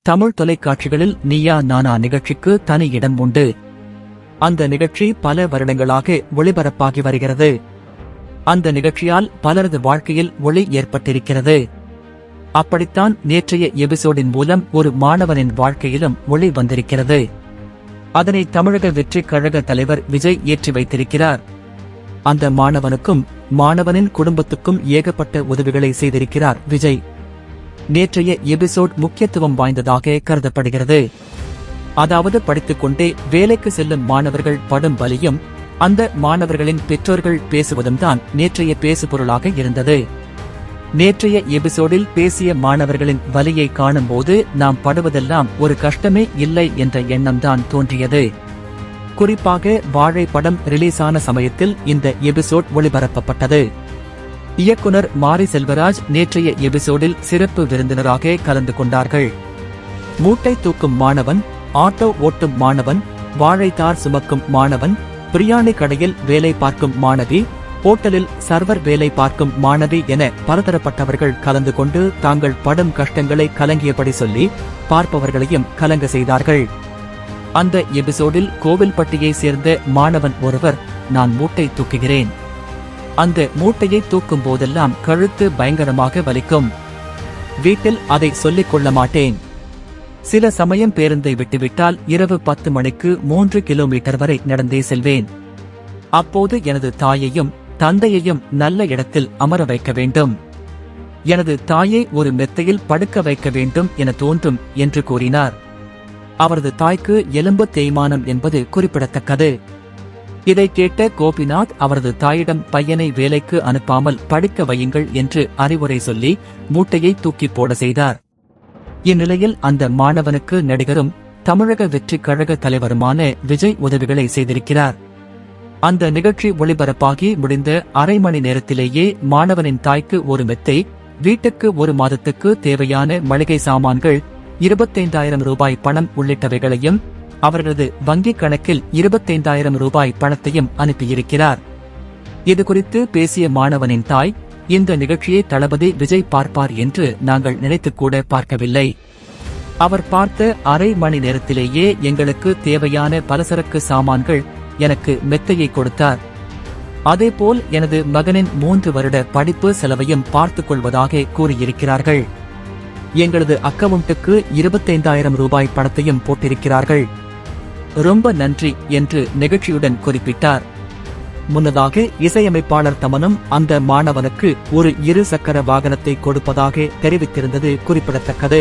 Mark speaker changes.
Speaker 1: தமிழ் தொலைக்காட்சிகளில் நீயா நானா நிகழ்ச்சிக்கு தனி இடம் உண்டு. அந்த நிகழ்ச்சி பல வருடங்களாக ஒளிபரப்பாகி வருகிறது. அந்த நிகழ்ச்சியால் பலரது வாழ்க்கையில் ஒளி ஏற்பட்டிருக்கிறது. அப்படித்தான் நேற்றைய எபிசோடின் மூலம் ஒரு மாணவனின் வாழ்க்கையிலும் ஒளி வந்திருக்கிறது. அதனை தமிழக வெற்றிக் கழக தலைவர் விஜய் ஏற்றி வைத்திருக்கிறார். அந்த மாணவனுக்கும் மாணவனின் குடும்பத்துக்கும் ஏகப்பட்ட உதவிகளை செய்திருக்கிறார் விஜய். நேற்றைய எபிசோட் முக்கியத்துவம் வாய்ந்ததாக கருதப்படுகிறது. அதாவது படித்துக்கொண்டே வேலைக்கு செல்லும் மாணவர்கள் படும் வலியும் அந்த மாணவர்களின் பெற்றோர்கள் பேசுவதும் தான் நேற்றைய பேசுபொருளாக இருந்தது. நேற்றைய எபிசோடில் பேசிய மாணவர்களின் வலியை காணும்போது நாம் படுவதெல்லாம் ஒரு கஷ்டமே இல்லை என்ற எண்ணம்தான் தோன்றியது. குறிப்பாக வாழை படம் ரிலீஸான சமயத்தில் இந்த எபிசோட் ஒளிபரப்பப்பட்டது. இயக்குனர் மாரி செல்வராஜ் நேற்றைய எபிசோடில் சிறப்பு விருந்தினராக கலந்து கொண்டார்கள். மூட்டை தூக்கும் மாணவன், ஆட்டோ ஓட்டும் மாணவன், வாழைத்தார் சுமக்கும் மாணவன், பிரியாணி கடையில் வேலை பார்க்கும் மாணவி, ஹோட்டலில் சர்வர் வேலை பார்க்கும் மாணவி என பலதரப்பட்டவர்கள் கலந்து கொண்டு தாங்கள் படும் கஷ்டங்களை கலங்கியபடி சொல்லி பார்ப்பவர்களையும் கலங்க செய்தார்கள். அந்த எபிசோடில் கோவில்பட்டியை சேர்ந்த மாணவன் ஒருவர், நான் மூட்டை தூக்குகிறேன். அந்த மூட்டையை தூக்கும் போதெல்லாம் கழுத்து பயங்கரமாக வலிக்கும். வீட்டில் அதை சொல்லிக் கொள்ள மாட்டேன். சில சமயம் பேருந்தை விட்டுவிட்டால் இரவு 10 மணிக்கு 3 கிலோமீட்டர் வரை நடந்தே செல்வேன். அப்போது எனது தாயையும் தந்தையையும் நல்ல இடத்தில் அமர வைக்க வேண்டும். எனது தாயை ஒரு மெத்தையில் படுக்க வைக்க வேண்டும் என தோன்றும் என்று கூறினார். அவரது தாய்க்கு எலும்பு தேய்மானம் என்பது குறிப்பிடத்தக்கது. இதை கேட்ட கோபிநாத் அவரது தாயிடம் பையனை வேலைக்கு அனுப்பாமல் படிக்க வையுங்கள் என்று அறிவுரை சொல்லி மூட்டையை தூக்கி போட செய்தார். இந்நிலையில் அந்த மாணவனுக்கு நடிகரும் தமிழக வெற்றிக் கழக தலைவருமான விஜய் உதவிகளை செய்திருக்கிறார். அந்த நிகழ்ச்சி ஒளிபரப்பாகி முடிந்த அரை மணி நேரத்திலேயே மாணவனின் தாய்க்கு ஒரு மெத்தை, வீட்டுக்கு ஒரு மாதத்துக்கு தேவையான மளிகை சாமான்கள், 25,000 ரூபாய் பணம் உள்ளிட்டவைகளையும் அவர்களது வங்கிக் கணக்கில் 25,000 ரூபாய் பணத்தையும் அனுப்பியிருக்கிறார். இதுகுறித்து பேசிய மாணவனின் தாய், இந்த நிகழ்ச்சியை தளபதி விஜய் பார்ப்பார் என்று நாங்கள் நினைத்துக்கூட பார்க்கவில்லை. அவர் பார்த்த அரை மணி நேரத்திலேயே எங்களுக்கு தேவையான பலசரக்கு சாமான்கள், எனக்கு மெத்தையை கொடுத்தார். அதேபோல் எனது மகனின் 3 வருட படிப்பு செலவையும் பார்த்துக் கொள்வதாக கூறியிருக்கிறார்கள். எங்களது அக்கவுண்ட்டுக்கு 25,000 ரூபாய் பணத்தையும் போட்டிருக்கிறார்கள். ரொம்ப நன்றி என்று நிகழ்ச்சியுடன் குறிப்பிட்டார். முன்னதாக இசையமைப்பாளர் தமனும் அந்த மாணவனுக்கு ஒரு 2 சக்கர வாகனத்தை கொடுப்பதாக தெரிவித்திருந்தது குறிப்பிடத்தக்கது.